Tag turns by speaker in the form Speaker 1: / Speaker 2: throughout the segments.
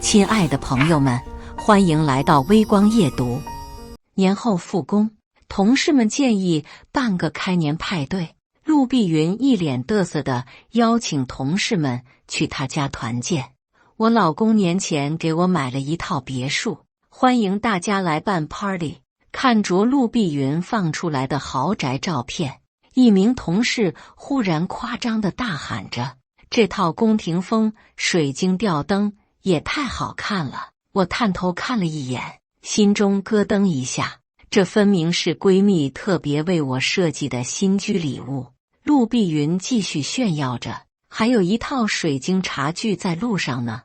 Speaker 1: 亲爱的朋友们，欢迎来到微光夜读。年后复工，同事们建议办个开年派对。陆碧云一脸嘚瑟地邀请同事们去他家团建。我老公年前给我买了一套别墅，欢迎大家来办 party。看着陆碧云放出来的豪宅照片，一名同事忽然夸张地大喊着：“这套宫廷风水晶吊灯也太好看了！”我探头看了一眼，心中咯噔一下，这分明是闺蜜特别为我设计的新居礼物。陆碧云继续炫耀着，还有一套水晶茶具在路上呢。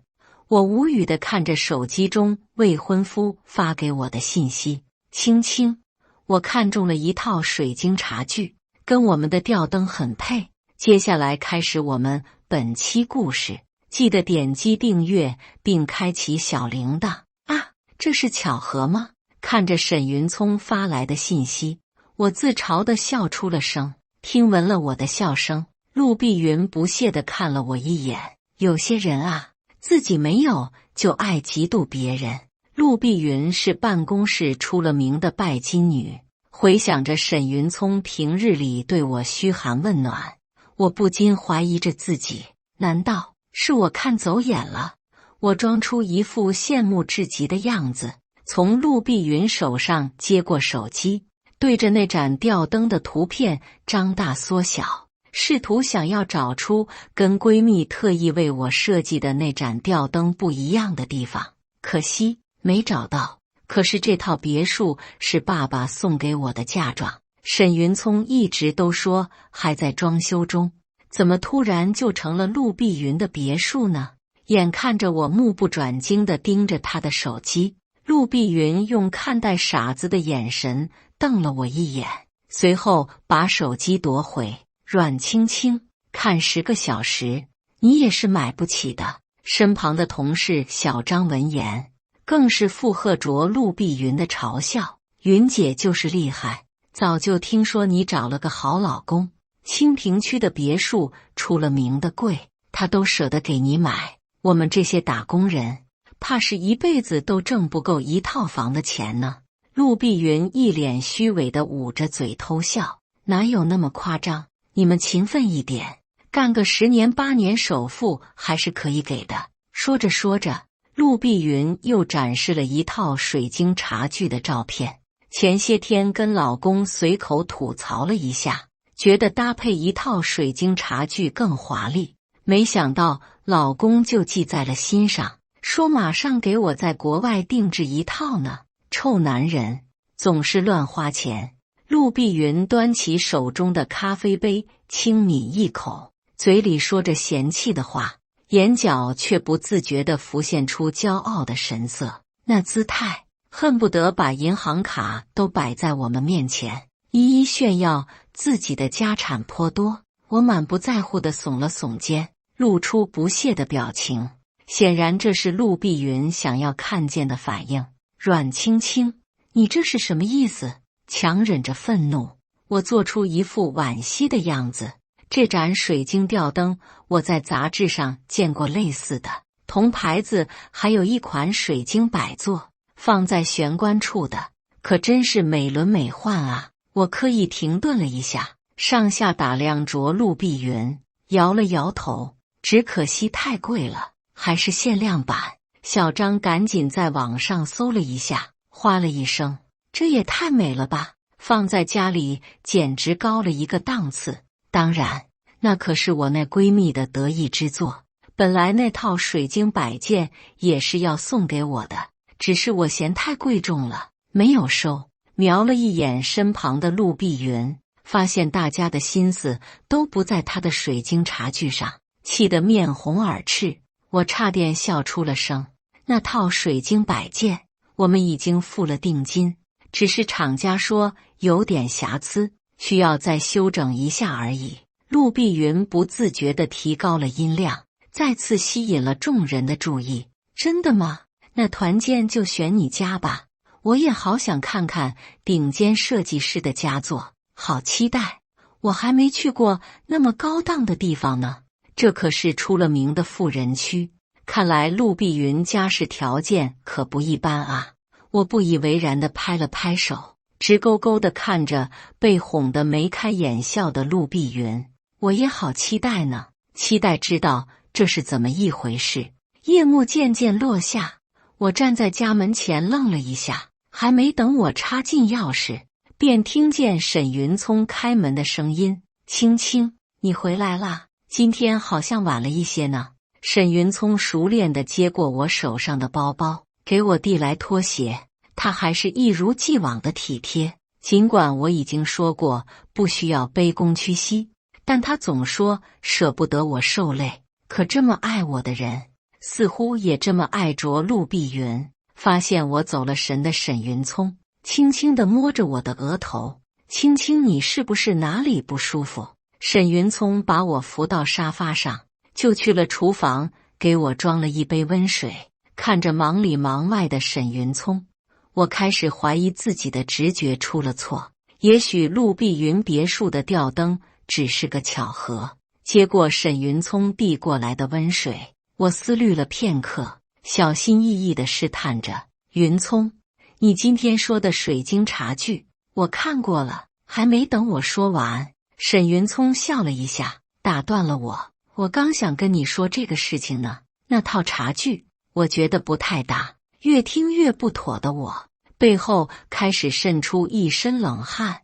Speaker 1: 我无语地看着手机中未婚夫发给我的信息，青青，我看中了一套水晶茶具，跟我们的吊灯很配。接下来开始我们本期故事，记得点击订阅并开启小铃铛啊！这是巧合吗？看着沈云聪发来的信息，我自嘲地笑出了声。听闻了我的笑声，陆碧云不屑地看了我一眼。有些人啊，自己没有就爱嫉妒别人。陆碧云是办公室出了名的拜金女，回想着沈云聪平日里对我嘘寒问暖，我不禁怀疑着自己，难道是我看走眼了？我装出一副羡慕至极的样子，从陆碧云手上接过手机，对着那盏吊灯的图片张大缩小，试图想要找出跟闺蜜特意为我设计的那盏吊灯不一样的地方，可惜没找到。可是这套别墅是爸爸送给我的嫁妆，沈云聪一直都说还在装修中，怎么突然就成了陆碧云的别墅呢？眼看着我目不转睛地盯着她的手机，陆碧云用看待傻子的眼神瞪了我一眼，随后把手机夺回。阮青青，看10个小时，你也是买不起的。身旁的同事小张闻言，更是附和着陆碧云的嘲笑。云姐就是厉害，早就听说你找了个好老公，清平区的别墅出了名的贵，她都舍得给你买。我们这些打工人，怕是一辈子都挣不够一套房的钱呢。陆碧云一脸虚伪地捂着嘴偷笑，哪有那么夸张？你们勤奋一点，干个10年8年首付还是可以给的。说着说着，陆碧云又展示了一套水晶茶具的照片。前些天跟老公随口吐槽了一下，觉得搭配一套水晶茶具更华丽，没想到老公就记在了心上，说马上给我在国外定制一套呢。臭男人，总是乱花钱。陆碧云端起手中的咖啡杯，轻抿一口，嘴里说着嫌弃的话，眼角却不自觉地浮现出骄傲的神色，那姿态恨不得把银行卡都摆在我们面前，一一炫耀自己的家产颇多。我满不在乎地耸了耸肩，露出不屑的表情，显然这是陆碧云想要看见的反应。阮青青，你这是什么意思？强忍着愤怒，我做出一副惋惜的样子。这盏水晶吊灯我在杂志上见过类似的，同牌子还有一款水晶摆座，放在玄关处的，可真是美轮美奂啊！我刻意停顿了一下，上下打量着陆碧云，摇了摇头，只可惜太贵了，还是限量版。小张赶紧在网上搜了一下，哗了一声，这也太美了吧，放在家里简直高了一个档次。当然，那可是我那闺蜜的得意之作，本来那套水晶摆件也是要送给我的，只是我嫌太贵重了，没有收。瞄了一眼身旁的陆碧云，发现大家的心思都不在她的水晶茶具上，气得面红耳赤，我差点笑出了声。那套水晶摆件我们已经付了定金，只是厂家说有点瑕疵，需要再修整一下而已。陆碧云不自觉地提高了音量，再次吸引了众人的注意。真的吗？那团建就选你家吧，我也好想看看顶尖设计师的佳作，好期待。我还没去过那么高档的地方呢，这可是出了名的富人区，看来陆碧云家世条件可不一般啊！我不以为然地拍了拍手，直勾勾地看着被哄得眉开眼笑的陆碧云。我也好期待呢，期待知道这是怎么一回事。夜幕渐渐落下，我站在家门前愣了一下，还没等我插进钥匙，便听见沈云聪开门的声音：“青青，你回来啦，今天好像晚了一些呢。”沈云聪熟练地接过我手上的包包，给我递来拖鞋。他还是一如既往的体贴，尽管我已经说过不需要卑躬屈膝，但他总说舍不得我受累。可这么爱我的人，似乎也这么爱着陆碧云。发现我走了神的沈云聪轻轻地摸着我的额头：“青青，你是不是哪里不舒服？”沈云聪把我扶到沙发上，就去了厨房给我装了一杯温水。看着忙里忙外的沈云聪，我开始怀疑自己的直觉出了错。也许陆碧云别墅的吊灯只是个巧合。接过沈云聪递过来的温水，我思虑了片刻，小心翼翼地试探着：“云聪，你今天说的水晶茶具我看过了。”还没等我说完，沈云聪笑了一下，打断了我：“我刚想跟你说这个事情呢。那套茶具我觉得不太搭。”越听越不妥的我，背后开始渗出一身冷汗。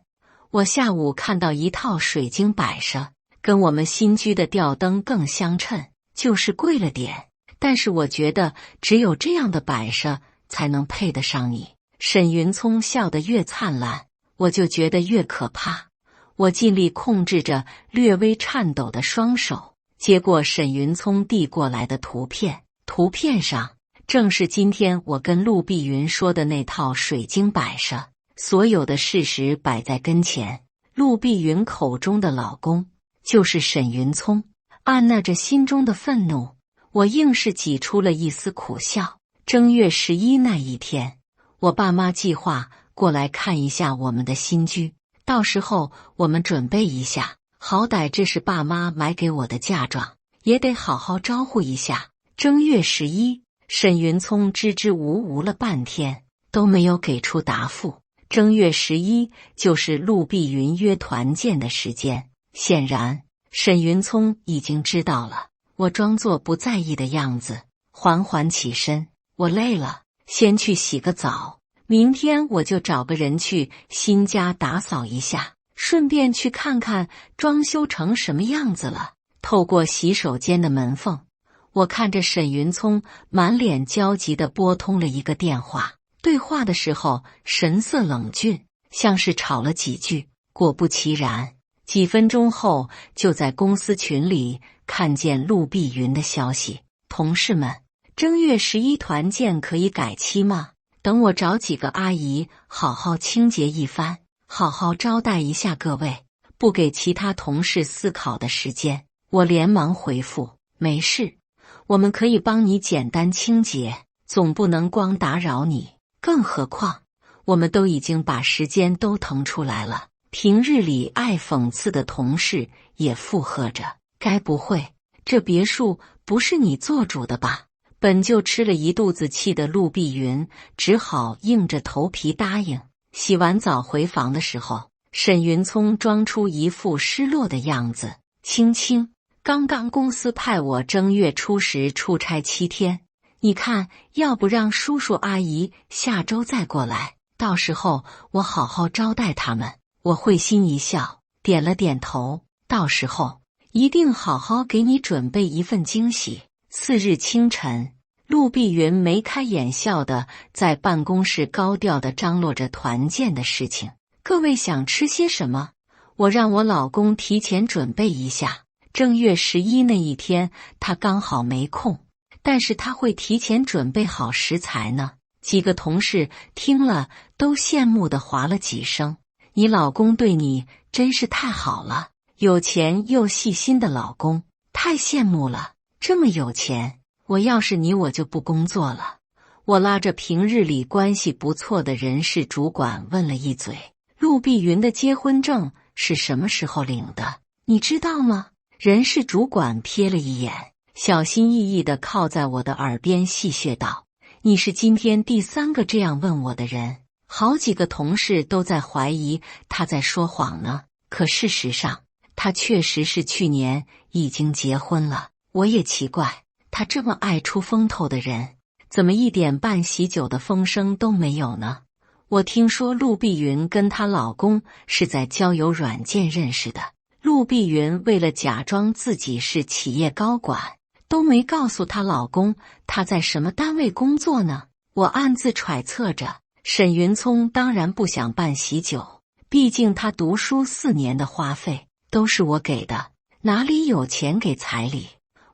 Speaker 1: 我下午看到一套水晶摆设，跟我们新居的吊灯更相称，就是贵了点，但是我觉得只有这样的摆设才能配得上你。沈云聪笑得越灿烂，我就觉得越可怕。我尽力控制着略微颤抖的双手，接过沈云聪递过来的图片，图片上正是今天我跟陆碧云说的那套水晶摆设。所有的事实摆在跟前，陆碧云口中的老公就是沈云聪。按捺着心中的愤怒，我硬是挤出了一丝苦笑。正月11那一天，我爸妈计划过来看一下我们的新居，到时候我们准备一下，好歹这是爸妈买给我的嫁妆，也得好好招呼一下。正月11，沈云聪支支吾吾了半天，都没有给出答复。正月11就是陆碧云约团建的时间，显然沈云聪已经知道了。我装作不在意的样子，缓缓起身：“我累了，先去洗个澡，明天我就找个人去新家打扫一下，顺便去看看装修成什么样子了。”透过洗手间的门缝，我看着沈云聪满脸焦急地拨通了一个电话。对话的时候神色冷峻，像是吵了几句。果不其然，几分钟后就在公司群里看见陆碧云的消息：“同事们，正月11团建可以改期吗？等我找几个阿姨好好清洁一番，好好招待一下各位，不给其他同事思考的时间。”我连忙回复：“没事，我们可以帮你简单清洁，总不能光打扰你。更何况，我们都已经把时间都腾出来了。”平日里爱讽刺的同事也附和着：“该不会这别墅不是你做主的吧？”本就吃了一肚子气的陆碧云只好硬着头皮答应。洗完澡回房的时候，沈云聪装出一副失落的样子：“青青，刚刚公司派我正月初10出差7天，你看要不让叔叔阿姨下周再过来，到时候我好好招待他们。”我会心一笑，点了点头：“到时候一定好好给你准备一份惊喜。”4日清晨，陆碧云眉开眼笑的在办公室高调的张罗着团建的事情。“各位想吃些什么？我让我老公提前准备一下。正月11那一天他刚好没空，但是他会提前准备好食材呢。”几个同事听了都羡慕的划了几声：“你老公对你真是太好了，有钱又细心的老公，太羡慕了。这么有钱，我要是你我就不工作了。”我拉着平日里关系不错的人事主管问了一嘴：“陆碧云的结婚证是什么时候领的？你知道吗？”人事主管瞥了一眼，小心翼翼地靠在我的耳边戏谑道：“你是今天第3个这样问我的人，好几个同事都在怀疑他在说谎呢。可事实上，他确实是去年已经结婚了。我也奇怪，他这么爱出风头的人，怎么一点办喜酒的风声都没有呢？我听说陆碧云跟她老公是在交友软件认识的。陆碧云为了假装自己是企业高管，都没告诉她老公她在什么单位工作呢。我暗自揣测着，沈云聪当然不想办喜酒，毕竟他读书4年的花费都是我给的，哪里有钱给彩礼？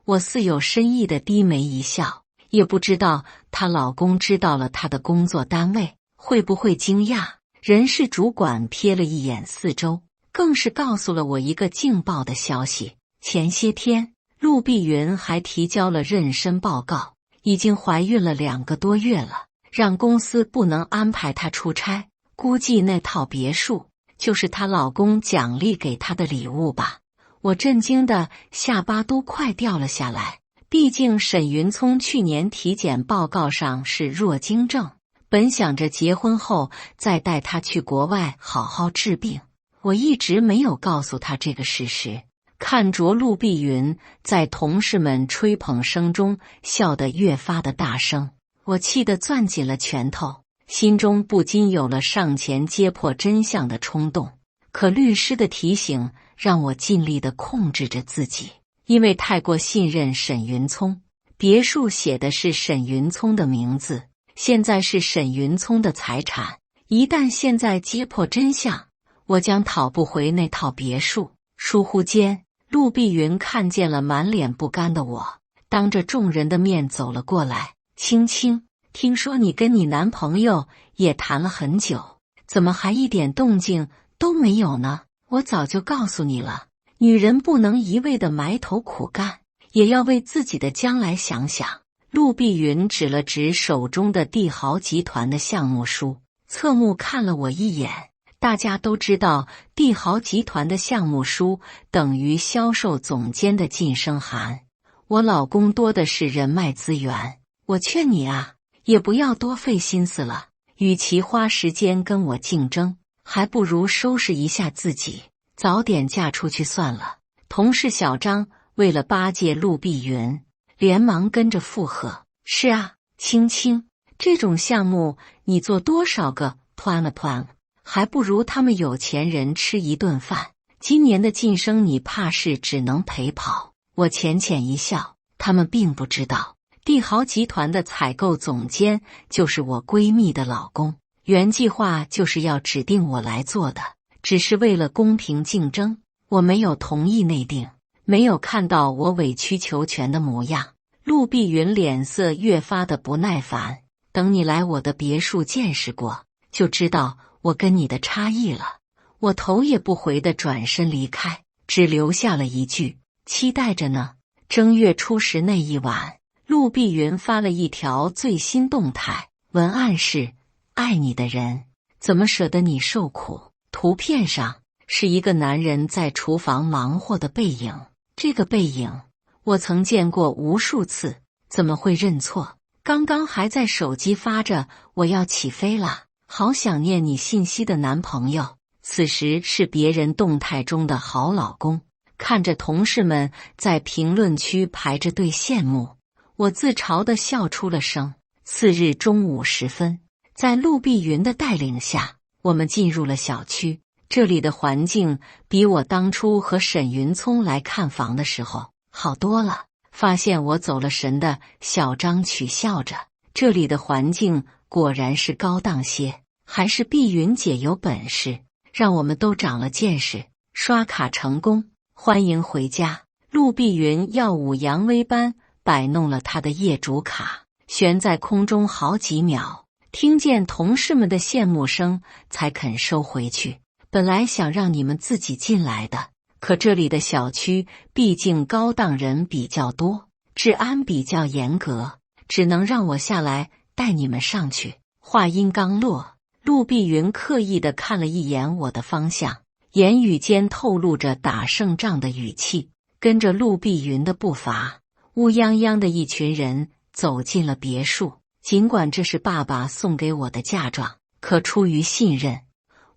Speaker 1: 我似有深意的低眉一笑，也不知道她老公知道了她的工作单位会不会惊讶。人事主管瞥了一眼四周，更是告诉了我一个劲爆的消息：前些天陆碧云还提交了妊娠报告，已经怀孕了2个多月了，让公司不能安排她出差。估计那套别墅就是她老公奖励给她的礼物吧。我震惊的下巴都快掉了下来，毕竟沈云聪去年体检报告上是弱精症，本想着结婚后再带她去国外好好治病。我一直没有告诉她这个事实。看着陆碧云在同事们吹捧声中笑得越发的大声，我气得攥紧了拳头，心中不禁有了上前揭破真相的冲动。可律师的提醒让我尽力地控制着自己，因为太过信任沈云聪，别墅写的是沈云聪的名字，现在是沈云聪的财产。一旦现在揭破真相，我将讨不回那套别墅。疏忽间，陆碧云看见了满脸不甘的我，当着众人的面走了过来。青青，听说你跟你男朋友也谈了很久，怎么还一点动静都没有呢？我早就告诉你了，女人不能一味的埋头苦干，也要为自己的将来想想。陆碧云指了指手中的帝豪集团的项目书，侧目看了我一眼。大家都知道，帝豪集团的项目书等于销售总监的晋升函。我老公多的是人脉资源，我劝你啊，也不要多费心思了。与其花时间跟我竞争，还不如收拾一下自己，早点嫁出去算了。同事小张为了巴结陆碧云，连忙跟着附和：是啊，青青，这种项目你做多少个 plan，还不如他们有钱人吃一顿饭。今年的晋升你怕是只能陪跑。我浅浅一笑，他们并不知道，帝豪集团的采购总监就是我闺蜜的老公，原计划就是要指定我来做的，只是为了公平竞争，我没有同意内定。没有看到我委曲求全的模样，陆碧云脸色越发的不耐烦。等你来我的别墅见识过，就知道我跟你的差异了。我头也不回地转身离开，只留下了一句：期待着呢。正月初10那一晚，陆碧云发了一条最新动态，文案是：爱你的人怎么舍得你受苦。图片上是一个男人在厨房忙活的背影，这个背影我曾见过无数次，怎么会认错？刚刚还在手机发着我要起飞了，好想念你信息的男朋友，此时是别人动态中的好老公。看着同事们在评论区排着队羡慕，我自嘲地笑出了声。次日中午时分，在陆碧云的带领下，我们进入了小区。这里的环境比我当初和沈云聪来看房的时候好多了。发现我走了神的小张取笑着，这里的环境果然是高档些，还是碧云姐有本事，让我们都长了见识。刷卡成功，欢迎回家。陆碧云耀武扬威般摆弄了她的业主卡，悬在空中好几秒，听见同事们的羡慕声才肯收回去。本来想让你们自己进来的，可这里的小区毕竟高档人比较多，治安比较严格，只能让我下来带你们上去。话音刚落，陆碧云刻意地看了一眼我的方向，言语间透露着打胜仗的语气。跟着陆碧云的步伐，乌泱泱的一群人走进了别墅。尽管这是爸爸送给我的嫁妆，可出于信任，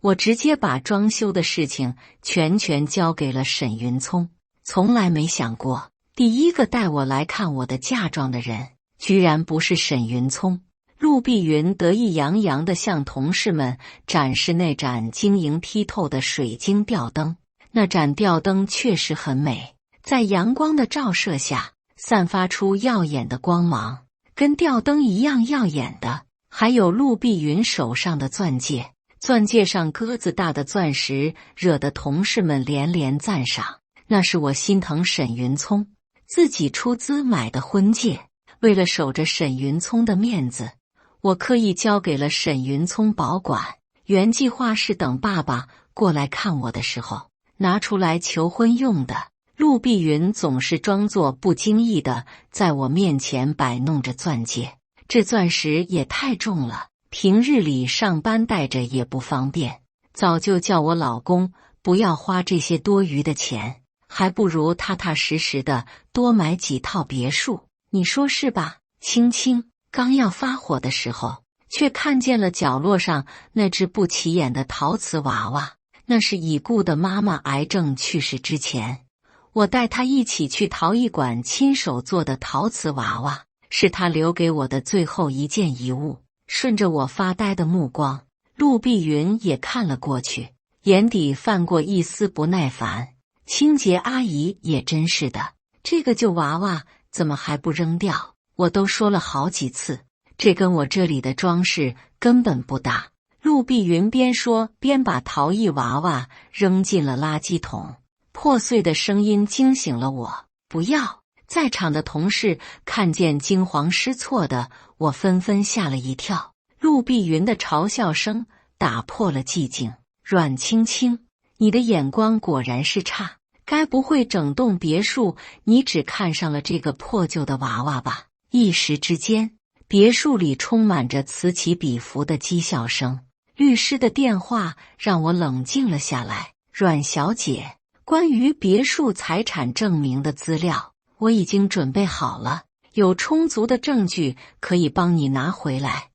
Speaker 1: 我直接把装修的事情全交给了沈云聪。从来没想过，第一个带我来看我的嫁妆的人，居然不是沈云聪。陆碧云得意洋洋地向同事们展示那盏晶莹剔透的水晶吊灯。那盏吊灯确实很美，在阳光的照射下，散发出耀眼的光芒。跟吊灯一样耀眼的，还有陆碧云手上的钻戒。钻戒上鸽子大的钻石，惹得同事们连连赞赏。那是我心疼沈云聪，自己出资买的婚戒。为了守着沈云聪的面子，我刻意交给了沈云聪保管。原计划是等爸爸过来看我的时候，拿出来求婚用的。陆碧云总是装作不经意的在我面前摆弄着钻戒，这钻石也太重了，平日里上班戴着也不方便。早就叫我老公不要花这些多余的钱，还不如踏踏实实的多买几套别墅，你说是吧？青青刚要发火的时候，却看见了角落上那只不起眼的陶瓷娃娃。那是已故的妈妈癌症去世之前，我带她一起去陶艺馆亲手做的陶瓷娃娃，是她留给我的最后一件遗物。顺着我发呆的目光，陆碧云也看了过去，眼底泛过一丝不耐烦。清洁阿姨也真是的，这个旧娃娃怎么还不扔掉？我都说了好几次，这跟我这里的装饰根本不搭。陆碧云边说边把陶艺娃娃扔进了垃圾桶，破碎的声音惊醒了我。不要！在场的同事看见惊慌失措的我，纷纷吓了一跳。陆碧云的嘲笑声打破了寂静。阮青青，你的眼光果然是差，该不会整栋别墅你只看上了这个破旧的娃娃吧？一时之间，别墅里充满着此起彼伏的讥笑声。律师的电话让我冷静了下来。阮小姐，关于别墅财产证明的资料我已经准备好了，有充足的证据可以帮你拿回来。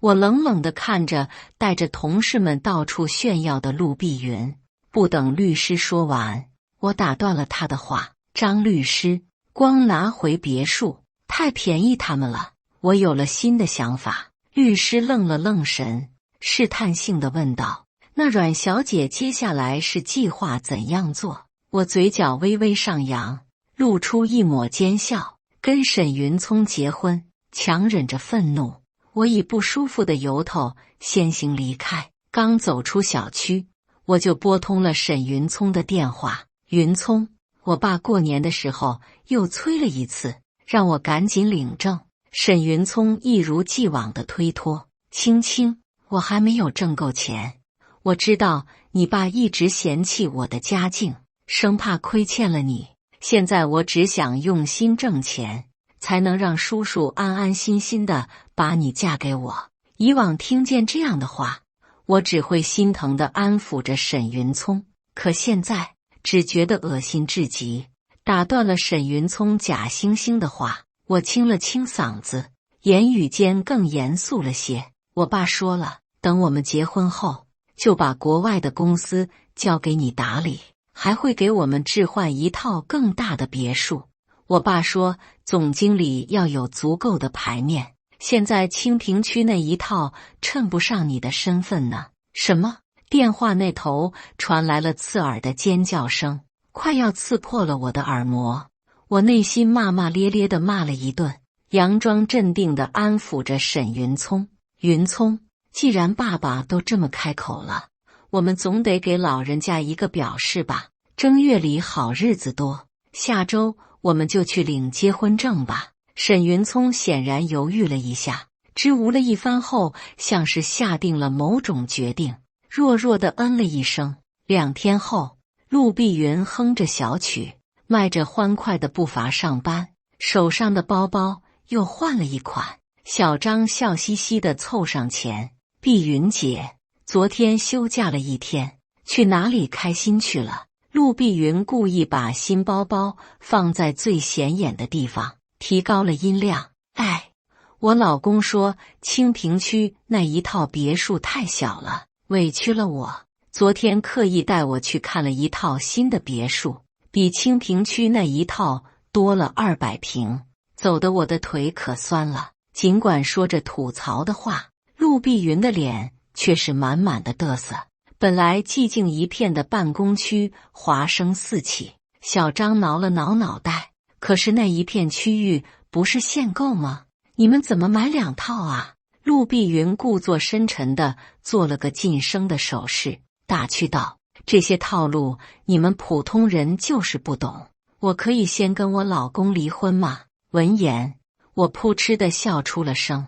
Speaker 1: 我冷冷地看着带着同事们到处炫耀的陆碧云，不等律师说完，我打断了他的话。张律师，光拿回别墅太便宜他们了，我有了新的想法。律师愣了愣神，试探性地问道：那阮小姐接下来是计划怎样做？我嘴角微微上扬，露出一抹奸笑。跟沈云聪结婚，强忍着愤怒，我以不舒服的由头先行离开。刚走出小区，我就拨通了沈云聪的电话。云聪，我爸过年的时候又催了一次，让我赶紧领证。沈云聪一如既往的推脱。青青，我还没有挣够钱。我知道你爸一直嫌弃我的家境，生怕亏欠了你。现在我只想用心挣钱，才能让叔叔安安心心的把你嫁给我。以往听见这样的话，我只会心疼的安抚着沈云聪，可现在只觉得恶心至极。打断了沈云聪假惺惺的话，我清了清嗓子，言语间更严肃了些。我爸说了，等我们结婚后，就把国外的公司交给你打理，还会给我们置换一套更大的别墅。我爸说，总经理要有足够的牌面，现在清平区那一套衬不上你的身份呢。什么？电话那头传来了刺耳的尖叫声，快要刺破了我的耳膜。我内心骂骂咧咧地骂了一顿，佯装镇定地安抚着沈云聪。云聪，既然爸爸都这么开口了，我们总得给老人家一个表示吧。正月里好日子多，下周我们就去领结婚证吧。沈云聪显然犹豫了一下，支吾了一番后，像是下定了某种决定，弱弱地嗯了一声。2天后，陆碧云哼着小曲，迈着欢快的步伐上班，手上的包包又换了一款。小张笑嘻嘻地凑上前：碧云姐，昨天休假了1天，去哪里开心去了？陆碧云故意把新包包放在最显眼的地方，提高了音量。哎，我老公说清平区那一套别墅太小了，委屈了我。昨天刻意带我去看了一套新的别墅，比清平区那一套多了200平，走得我的腿可酸了。尽管说着吐槽的话，陆碧云的脸却是满满的嘚瑟。本来寂静一片的办公区哗声四起，小张挠了挠脑袋，可是那一片区域不是限购吗？你们怎么买2套啊？陆碧云故作深沉地做了个噤声的手势，打趣道：这些套路你们普通人就是不懂，我可以先跟我老公离婚吗？闻言，我扑哧地笑出了声。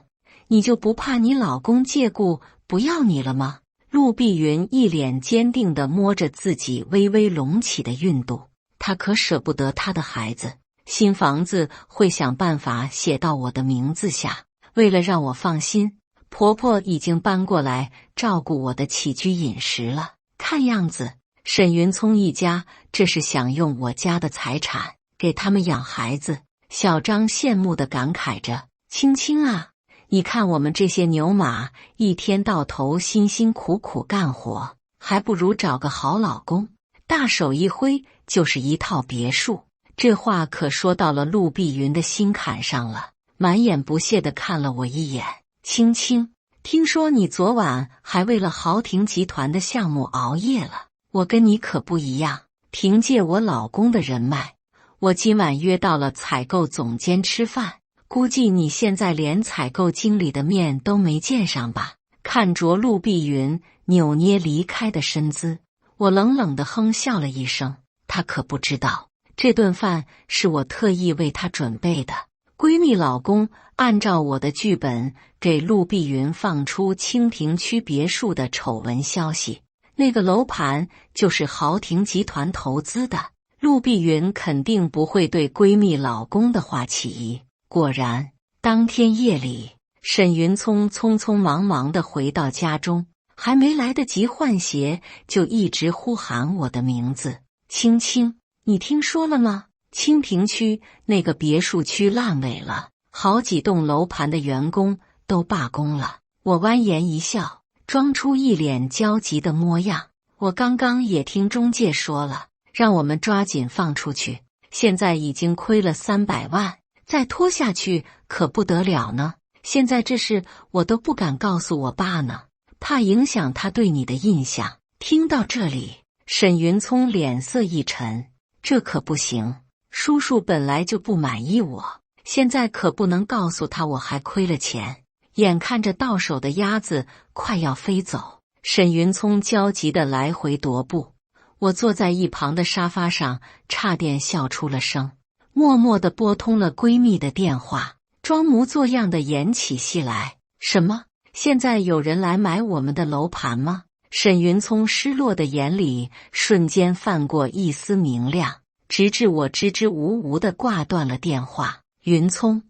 Speaker 1: 你就不怕你老公借故不要你了吗？陆碧云一脸坚定地摸着自己微微隆起的孕肚，她可舍不得她的孩子，新房子会想办法写到我的名字下。为了让我放心，婆婆已经搬过来照顾我的起居饮食了。看样子，沈云聪一家这是想用我家的财产给他们养孩子。小张羡慕地感慨着：青青啊，你看我们这些牛马一天到头辛辛苦苦干活，还不如找个好老公，大手一挥就是一套别墅。这话可说到了陆碧云的心坎上了，满眼不屑地看了我一眼。青青，听说你昨晚还为了豪庭集团的项目熬夜了，我跟你可不一样，凭借我老公的人脉，我今晚约到了采购总监吃饭，估计你现在连采购经理的面都没见上吧？看着陆碧云扭捏离开的身姿，我冷冷地哼笑了一声。她可不知道，这顿饭是我特意为她准备的。闺蜜老公按照我的剧本给陆碧云放出清平区别墅的丑闻消息，那个楼盘就是豪庭集团投资的，陆碧云肯定不会对闺蜜老公的话起疑。果然，当天夜里，沈云聪匆匆忙忙地回到家中，还没来得及换鞋，就一直呼喊我的名字：青青，你听说了吗？清平区那个别墅区烂尾了，好几栋楼盘的员工都罢工了。我弯颜一笑，装出一脸焦急的模样。我刚刚也听中介说了，让我们抓紧放出去，现在已经亏了300万，再拖下去可不得了呢。现在这事我都不敢告诉我爸呢，怕影响他对你的印象。听到这里，沈云聪脸色一沉，这可不行，叔叔本来就不满意我，现在可不能告诉他我还亏了钱。眼看着到手的鸭子快要飞走，沈云聪焦急地来回踱步。我坐在一旁的沙发上，差点笑出了声，默默地拨通了闺蜜的电话，装模作样地演起戏来。什么？现在有人来买我们的楼盘吗？沈云聪失落的眼里瞬间泛过一丝明亮，直至我支支吾吾地挂断了电话。云聪，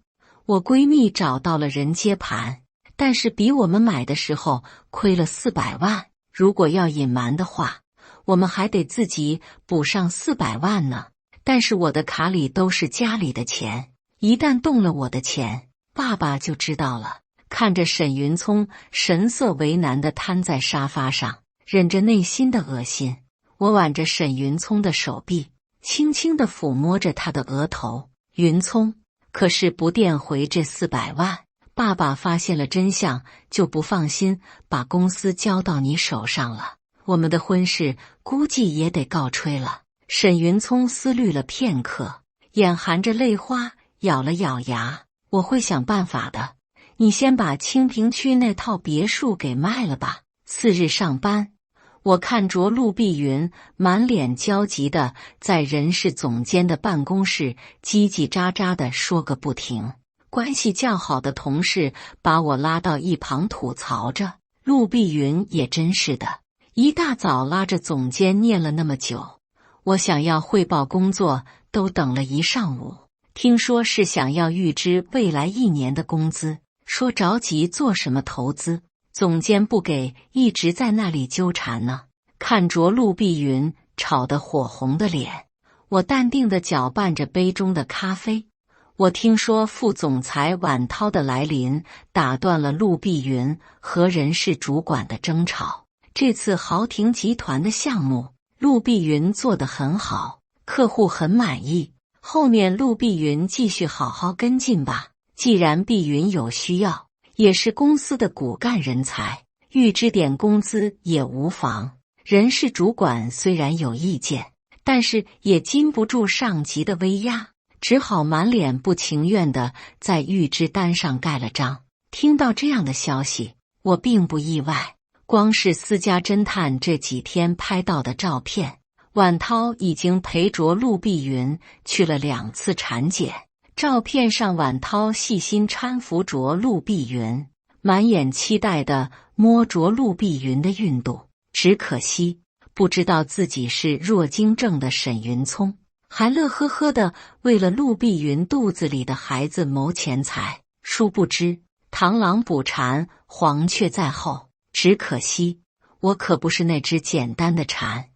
Speaker 1: 我闺蜜找到了人接盘，但是比我们买的时候亏了400万，如果要隐瞒的话，我们还得自己补上400万呢。但是我的卡里都是家里的钱，一旦动了我的钱，爸爸就知道了。看着沈云聪神色为难地瘫在沙发上，忍着内心的恶心，我挽着沈云聪的手臂，轻轻地抚摸着他的额头。云聪，可是不垫回这400万，爸爸发现了真相就不放心把公司交到你手上了，我们的婚事估计也得告吹了。沈云聪思虑了片刻，眼含着泪花，咬了咬牙：我会想办法的，你先把清平区那套别墅给卖了吧。次日上班，我看着陆碧云满脸焦急地在人事总监的办公室叽叽喳喳地说个不停。关系较好的同事把我拉到一旁吐槽着：陆碧云也真是的，一大早拉着总监念了那么久，我想要汇报工作都等了一上午，听说是想要预支未来1年的工资，说着急做什么投资，总监不给，一直在那里纠缠呢。看着陆碧云吵得火红的脸，我淡定地搅拌着杯中的咖啡。我听说副总裁晚涛的来临，打断了陆碧云和人事主管的争吵。这次豪庭集团的项目，陆碧云做得很好，客户很满意。后面陆碧云继续好好跟进吧。既然碧云有需要，也是公司的骨干人才，预支点工资也无妨。人事主管虽然有意见，但是也禁不住上级的威压，只好满脸不情愿地在预支单上盖了章。听到这样的消息，我并不意外。光是私家侦探这几天拍到的照片，晚涛已经陪着陆碧云去了2次产检。照片上，晚涛细心搀扶着陆碧云，满眼期待地摸着陆碧云的孕肚。只可惜，不知道自己是弱精症的沈云聪，还乐呵呵地为了陆碧云肚子里的孩子谋钱财。殊不知，螳螂捕蝉，黄雀在后。只可惜，我可不是那只简单的蝉。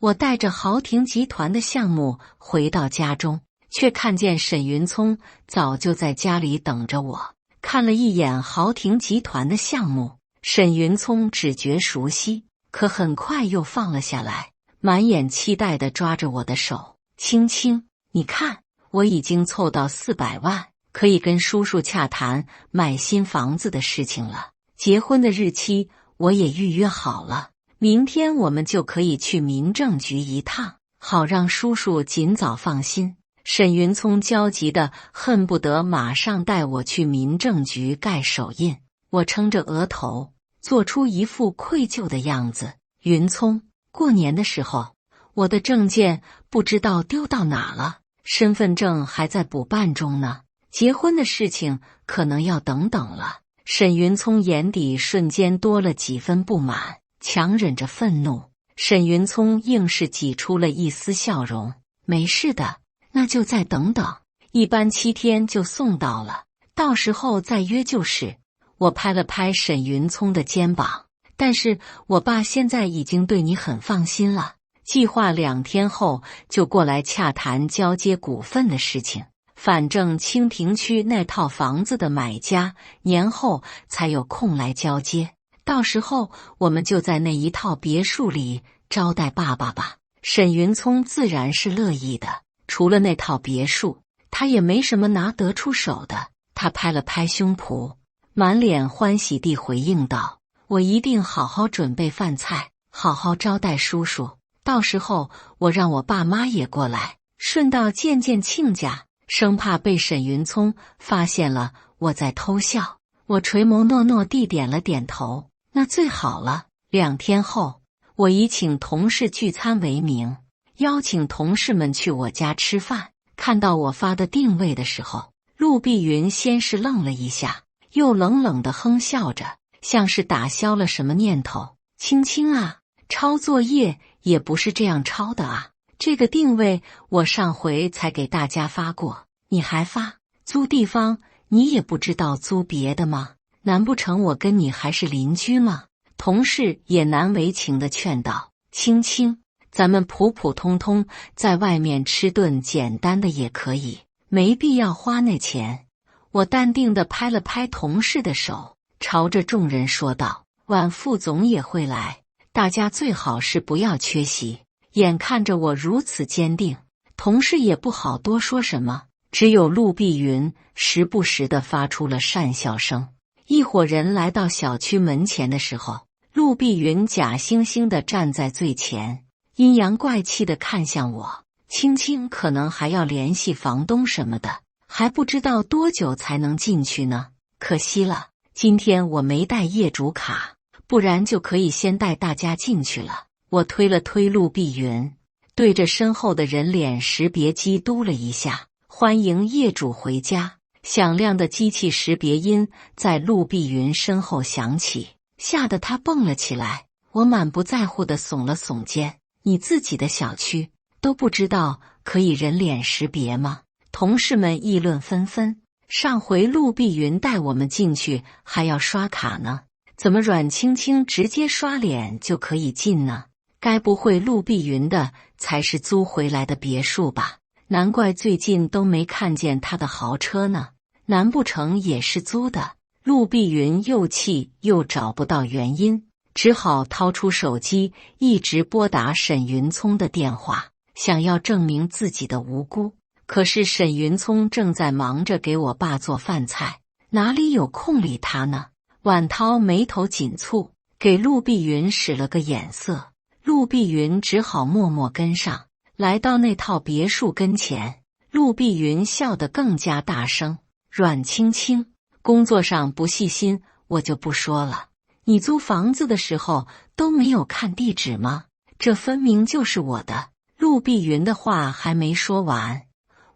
Speaker 1: 我带着豪庭集团的项目回到家中，却看见沈云聪早就在家里等着我。看了一眼豪庭集团的项目，沈云聪只觉熟悉，可很快又放了下来，满眼期待地抓着我的手：“青青，你看，我已经凑到400万，可以跟叔叔洽谈买新房子的事情了。结婚的日期我也预约好了，明天我们就可以去民政局一趟，好让叔叔尽早放心。”沈云聪焦急得恨不得马上带我去民政局盖手印。我撑着额头，做出一副愧疚的样子：“云聪，过年的时候，我的证件不知道丢到哪了，身份证还在补办中呢，结婚的事情可能要等等了。”沈云聪眼底瞬间多了几分不满，强忍着愤怒，沈云聪硬是挤出了一丝笑容：“没事的，那就再等等，一般7天就送到了，到时候再约就是。”我拍了拍沈云聪的肩膀：“但是我爸现在已经对你很放心了，计划2天后就过来洽谈交接股份的事情。反正清平区那套房子的买家年后才有空来交接，到时候我们就在那一套别墅里招待爸爸吧。”沈云聪自然是乐意的，除了那套别墅，他也没什么拿得出手的。他拍了拍胸脯，满脸欢喜地回应道：“我一定好好准备饭菜，好好招待叔叔，到时候我让我爸妈也过来，顺道见见亲家。”生怕被沈云聪发现了我在偷笑，我垂眸诺诺地点了点头：“那最好了。”2天后，我以请同事聚餐为名，邀请同事们去我家吃饭。看到我发的定位的时候，陆碧云先是愣了一下，又冷冷地哼笑着，像是打消了什么念头：“青青啊，抄作业也不是这样抄的啊。这个定位我上回才给大家发过，你还发？租地方你也不知道租别的吗？难不成我跟你还是邻居吗？”同事也难为情地劝道：“青青，咱们普普通通在外面吃顿简单的也可以，没必要花那钱。”我淡定地拍了拍同事的手，朝着众人说道：“晚副总也会来，大家最好是不要缺席。”眼看着我如此坚定，同事也不好多说什么，只有陆碧云时不时地发出了讪笑声。一伙人来到小区门前的时候，陆碧云假惺惺地站在最前，阴阳怪气地看向我：“青青可能还要联系房东什么的，还不知道多久才能进去呢。可惜了，今天我没带业主卡，不然就可以先带大家进去了。”我推了推陆碧云，对着身后的人脸识别机嘟了一下：“欢迎业主回家。”响亮的机器识别音在陆碧云身后响起，吓得她蹦了起来。我满不在乎地耸了耸肩：“你自己的小区都不知道可以人脸识别吗？”同事们议论纷纷：“上回陆碧云带我们进去还要刷卡呢，怎么阮青青直接刷脸就可以进呢？该不会陆碧云的才是租回来的别墅吧？难怪最近都没看见他的豪车呢，难不成也是租的？陆碧云又气又找不到原因，只好掏出手机，一直拨打沈云聪的电话，想要证明自己的无辜。可是沈云聪正在忙着给我爸做饭菜，哪里有空理他呢？婉涛眉头紧蹙，给陆碧云使了个眼色，陆碧云只好默默跟上，来到那套别墅跟前。陆碧云笑得更加大声：“阮青青，工作上不细心，我就不说了。你租房子的时候都没有看地址吗？这分明就是我的。”陆碧云的话还没说完，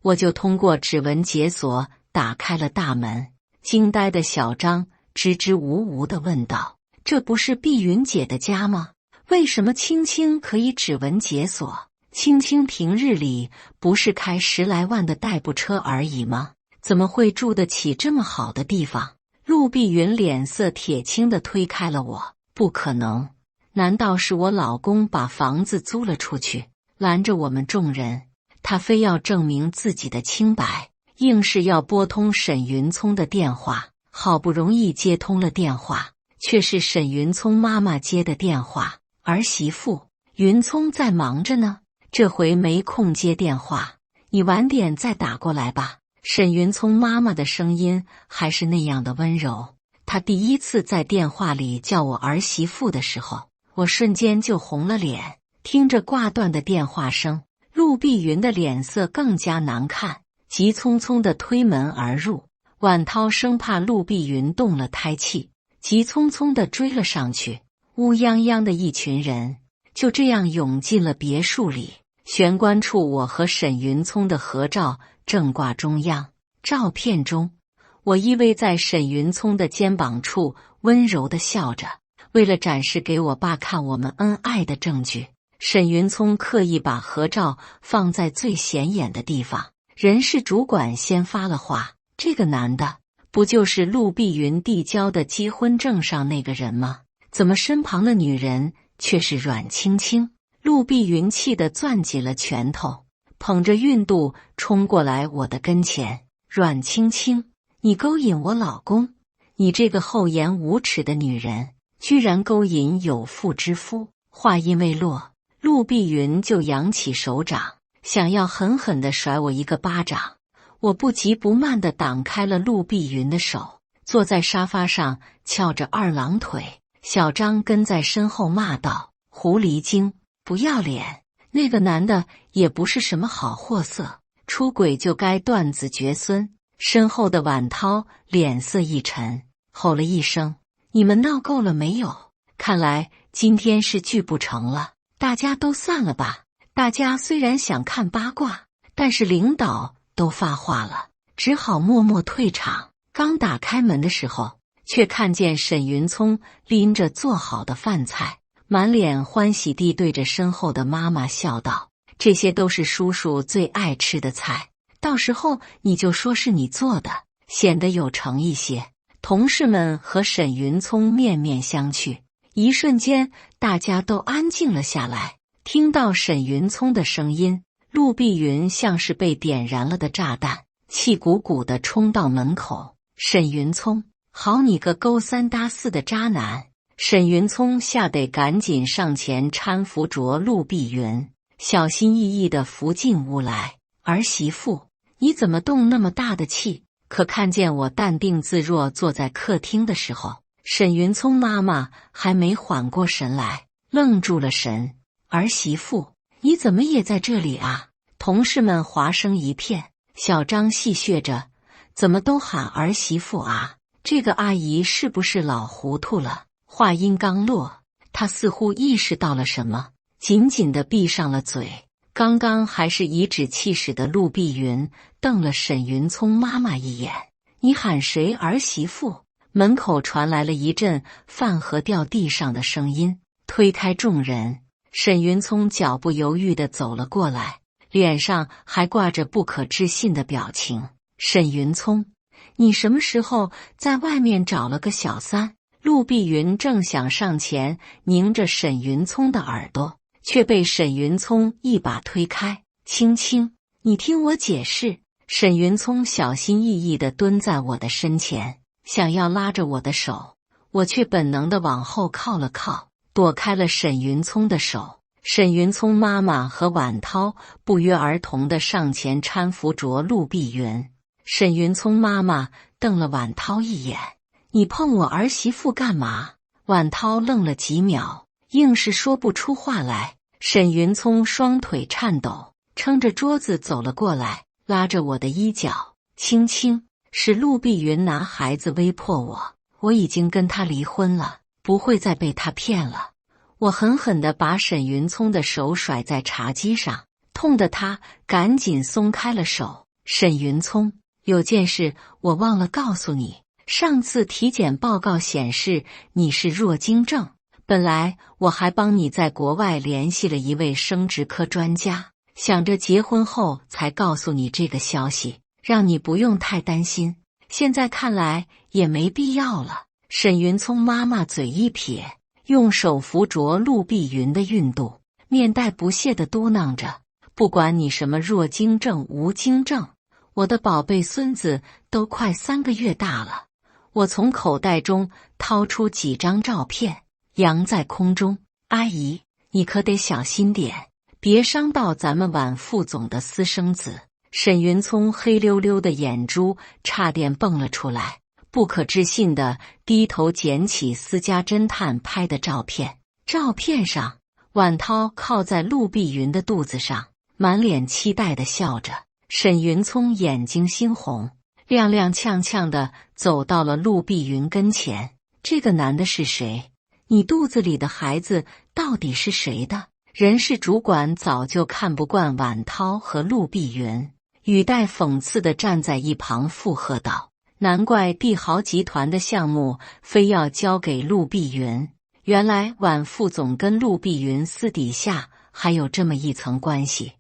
Speaker 1: 我就通过指纹解锁打开了大门。惊呆的小张支支吾吾地问道：“这不是碧云姐的家吗？为什么青青可以指纹解锁？青青平日里不是开10来万的代步车而已吗？怎么会住得起这么好的地方？”陆碧云脸色铁青地推开了我：“不可能，难道是我老公把房子租了出去，拦着我们众人？他非要证明自己的清白，硬是要拨通沈云聪的电话。好不容易接通了电话，却是沈云聪妈妈接的电话。儿媳妇，云聪在忙着呢，这回没空接电话，你晚点再打过来吧。”沈云聪妈妈的声音还是那样的温柔。她第一次在电话里叫我儿媳妇的时候，我瞬间就红了脸。听着挂断的电话声，陆碧云的脸色更加难看，急匆匆地推门而入。婉涛生怕陆碧云动了胎气，急匆匆地追了上去。乌泱泱的一群人就这样涌进了别墅里。玄关处，我和沈云聪的合照正挂中央。照片中，我依偎在沈云聪的肩膀处，温柔地笑着。为了展示给我爸看我们恩爱的证据，沈云聪刻意把合照放在最显眼的地方。人事主管先发了话：“这个男的不就是陆碧云递交的结婚证上那个人吗？怎么身旁的女人却是阮青青？”陆碧云气得攥紧了拳头，捧着孕肚冲过来我的跟前：“阮青青，你勾引我老公，你这个厚颜无耻的女人，居然勾引有妇之夫！”话音未落，陆碧云就扬起手掌，想要狠狠地甩我一个巴掌。我不急不慢地挡开了陆碧云的手，坐在沙发上翘着二郎腿。小张跟在身后骂道：“狐狸精，不要脸！那个男的也不是什么好货色，出轨就该断子绝孙。”身后的婉涛脸色一沉，吼了一声：“你们闹够了没有？看来今天是聚不成了，大家都散了吧。”大家虽然想看八卦，但是领导都发话了，只好默默退场。刚打开门的时候，却看见沈云聪拎着做好的饭菜，满脸欢喜地对着身后的妈妈笑道：“这些都是叔叔最爱吃的菜，到时候你就说是你做的，显得有诚一些。”同事们和沈云聪面面相觑，一瞬间大家都安静了下来。听到沈云聪的声音，陆碧云像是被点燃了的炸弹，气鼓鼓地冲到门口：“沈云聪，好你个勾三搭四的渣男！”沈云聪吓得赶紧上前搀扶着陆碧云，小心翼翼地扶进屋来：“儿媳妇，你怎么动那么大的气？”可看见我淡定自若坐在客厅的时候，沈云聪妈妈还没缓过神来，愣住了神。“儿媳妇，你怎么也在这里啊？”同事们哗声一片。小张戏谑着：“怎么都喊儿媳妇啊？这个阿姨是不是老糊涂了？”话音刚落，她似乎意识到了什么，紧紧地闭上了嘴。刚刚还是颐指气使的陆碧云瞪了沈云聪妈妈一眼：“你喊谁儿媳妇？”门口传来了一阵饭盒掉地上的声音，推开众人，沈云聪脚步犹豫地走了过来，脸上还挂着不可置信的表情：“沈云聪，你什么时候在外面找了个小三？”陆碧云正想上前拧着沈云聪的耳朵，却被沈云聪一把推开：“青青，你听我解释。沈云聪小心翼翼地蹲在我的身前，想要拉着我的手，我却本能地往后靠了靠，躲开了沈云聪的手。沈云聪妈妈和婉涛不约而同地上前搀扶着陆碧云。沈云聪妈妈瞪了婉涛一眼：“你碰我儿媳妇干嘛？”婉涛愣了几秒，硬是说不出话来。沈云聪双腿颤抖，撑着桌子走了过来，拉着我的衣角，轻轻使陆碧云拿孩子威迫我。我已经跟他离婚了，不会再被他骗了。我狠狠地把沈云聪的手甩在茶几上，痛得他赶紧松开了手。沈云聪，有件事我忘了告诉你，上次体检报告显示你是弱精症。本来我还帮你在国外联系了一位生殖科专家，想着结婚后才告诉你这个消息，让你不用太担心。现在看来也没必要了。沈云聪妈妈嘴一撇，用手扶着陆碧云的孕肚，面带不屑地嘟囔着：“不管你什么弱精症无精症，我的宝贝孙子都快3个月大了。”我从口袋中掏出几张照片，扬在空中：“阿姨，你可得小心点，别伤到咱们婉副总的私生子。”沈云聪黑溜溜的眼珠差点蹦了出来，不可置信地低头捡起私家侦探拍的照片。照片上，婉涛靠在陆碧云的肚子上，满脸期待地笑着。沈云聪眼睛猩红，踉踉跄跄地走到了陆碧云跟前：“这个男的是谁？你肚子里的孩子到底是谁的？”人事主管早就看不惯婉涛和陆碧云，语带讽刺地站在一旁附和道：“难怪帝豪集团的项目非要交给陆碧云，原来婉副总跟陆碧云私底下还有这么一层关系。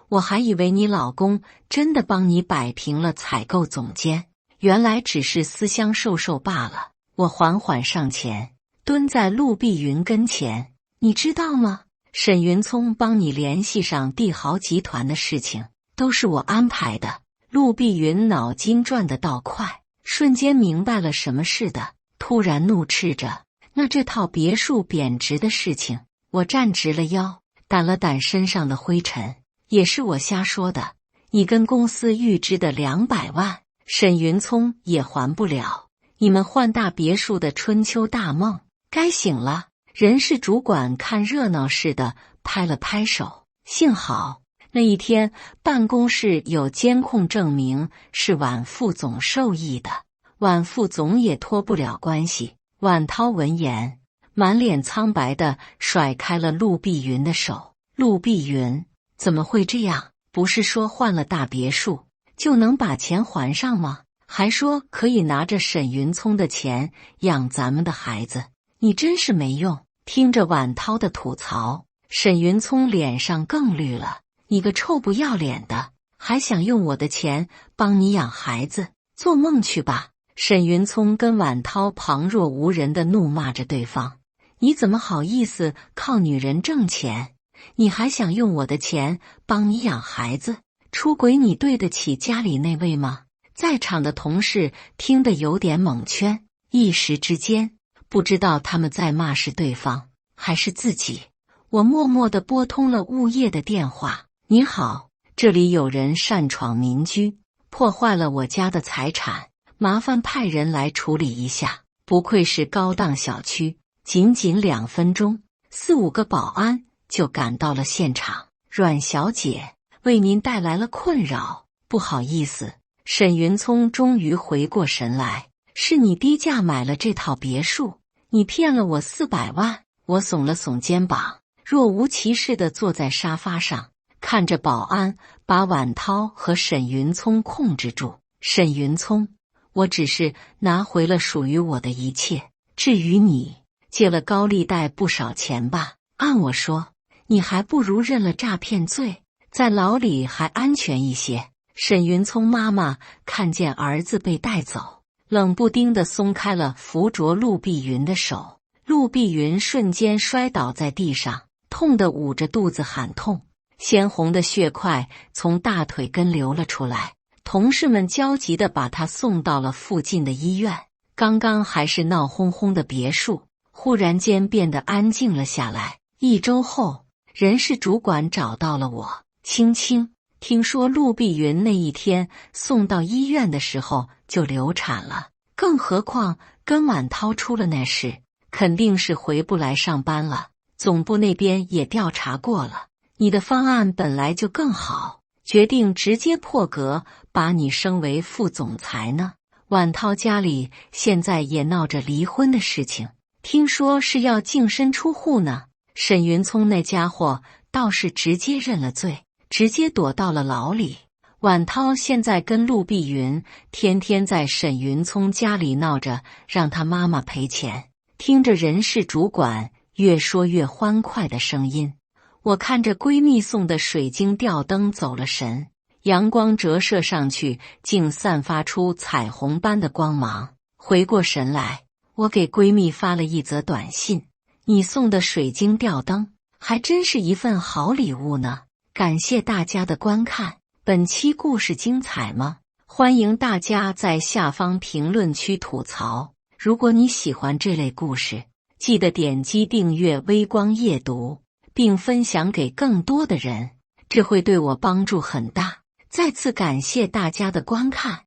Speaker 1: 我还以为你老公真的帮你摆平了采购总监，原来只是私相授受罢了。”我缓缓上前，蹲在陆碧云跟前：“你知道吗？沈云聪帮你联系上帝豪集团的事情都是我安排的。”陆碧云脑筋转得倒快，瞬间明白了什么似的，突然怒斥着：“那这套别墅贬值的事情？”我站直了腰，掸了掸身上的灰尘：“也是我瞎说的，你跟公司预支的200万，沈云聪也还不了。你们换大别墅的春秋大梦该醒了。”人事主管看热闹似的拍了拍手：“幸好那一天办公室有监控证明是婉副总授意的，婉副总也脱不了关系。”婉涛闻言，满脸苍白地甩开了陆碧云的手：“陆碧云，怎么会这样？不是说换了大别墅就能把钱还上吗？还说可以拿着沈云聪的钱养咱们的孩子，你真是没用。”听着婉涛的吐槽，沈云聪脸上更绿了：“你个臭不要脸的，还想用我的钱帮你养孩子？做梦去吧！”沈云聪跟婉涛旁若无人地怒骂着对方：“你怎么好意思靠女人挣钱？你还想用我的钱帮你养孩子？出轨你对得起家里那位吗？”在场的同事听得有点蒙圈，一时之间不知道他们在骂是对方还是自己。我默默地拨通了物业的电话：“您好，这里有人擅闯民居，破坏了我家的财产，麻烦派人来处理一下。”不愧是高档小区，仅仅2分钟，4、5个保安就赶到了现场。“阮小姐，为您带来了困扰，不好意思。”沈云聪终于回过神来：“是你低价买了这套别墅，你骗了我400万。”我耸了耸肩膀，若无其事地坐在沙发上，看着保安把婉涛和沈云聪控制住。“沈云聪，我只是拿回了属于我的一切，至于你，借了高利贷不少钱吧？按我说，你还不如认了诈骗罪，在牢里还安全一些。”沈云聪妈妈看见儿子被带走，冷不丁地松开了扶着陆碧云的手。陆碧云瞬间摔倒在地上，痛得捂着肚子喊痛。鲜红的血块从大腿根流了出来。同事们焦急地把他送到了附近的医院。刚刚还是闹哄哄的别墅，忽然间变得安静了下来。1周后，人事主管找到了我。青青，听说陆碧云那一天送到医院的时候就流产了，更何况跟晚涛出了那事，肯定是回不来上班了。总部那边也调查过了，你的方案本来就更好，决定直接破格把你升为副总裁呢。晚涛家里现在也闹着离婚的事情，听说是要净身出户呢。沈云聪那家伙倒是直接认了罪，直接躲到了牢里。晚涛现在跟陆碧云天天在沈云聪家里闹着让他妈妈赔钱。听着人事主管越说越欢快的声音，我看着闺蜜送的水晶吊灯走了神，阳光折射上去竟散发出彩虹般的光芒。回过神来，我给闺蜜发了一则短信：你送的水晶吊灯还真是一份好礼物呢。感谢大家的观看，本期故事精彩吗？欢迎大家在下方评论区吐槽。如果你喜欢这类故事，记得点击订阅微光夜读，并分享给更多的人，这会对我帮助很大。再次感谢大家的观看。